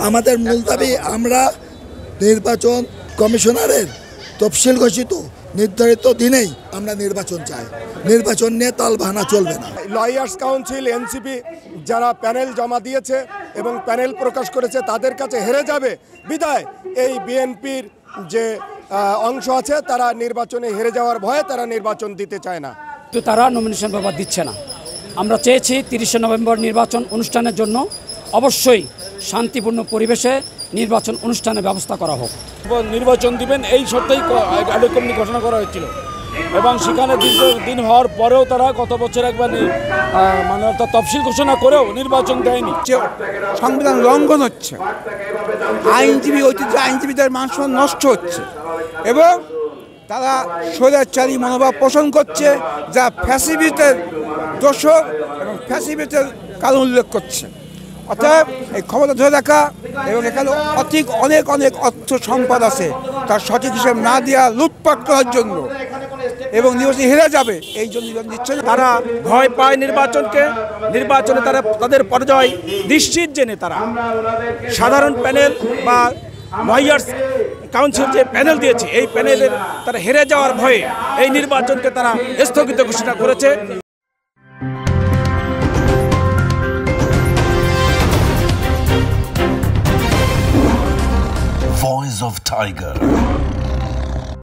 আমাদের মূল দাবি আমরা নির্বাচন কমিশনারের তফসিল ঘোষিত নির্ধারিত দিনেই আমরা নির্বাচন চাই। নির্বাচন নিয়ে তালবাহানা চলবে না। লয়ার্স কাউন্সিল এনসিপি যারা প্যানেল জমা দিয়েছে এবং প্যানেল প্রকাশ করেছে তাদের কাছে হেরে যাবে বিধায় এই বিএনপির যে অংশ আছে তারা নির্বাচনে হেরে যাওয়ার ভয়ে তারা নির্বাচন দিতে চায় না। তো তারা নমিনেশন পেপার দিচ্ছে না। আমরা চেয়েছি 30শে নভেম্বর নির্বাচন অনুষ্ঠানের জন্য অবশ্যই শান্তিপূর্ণ পরিবেশে নির্বাচন অনুষ্ঠানের ব্যবস্থা করা হোক। নির্বাচন দিবেন এই সত্যিই অ্যাডহক কমিটি ঘোষণা করা হয়েছিল এবং সেখানে দীর্ঘদিন হওয়ার পরেও তারা গত বছর একবার মানে অর্থাৎ তফসিল ঘোষণা করেও নির্বাচন দেয়নি। সংবিধান লঙ্ঘন হচ্ছে, আইনজীবী ঐতিহ্য আইনজীবীদের মান সম্মান নষ্ট হচ্ছে এবং তারা স্বৈরাচারী মনোভাব পোষণ করছে, যা ফ্যাসিবাদের দোষর এবং ফ্যাসিবাদের কারণ উল্লেখ করছে। অর্থাৎ এই ক্ষমতা ধরে রাখা এবং এখানে অনেক অর্থ সম্পদ আছে, তার সঠিক হিসেব না দেওয়া, লুটপাট করার জন্য এবং নির্বাচন হেরে যাবে এই জন্য নিশ্চয় তারা ভয় পায় নির্বাচনকে। নির্বাচনে তারা তাদের পরাজয় নিশ্চিত জেনে তারা সাধারণ প্যানেল বা লয়ার্স কাউন্সিল যে প্যানেল দিয়েছে এই প্যানেলের তারা হেরে যাওয়ার ভয়ে এই নির্বাচনকে তারা স্থগিত ঘোষণা করেছে। Voice of Tiger.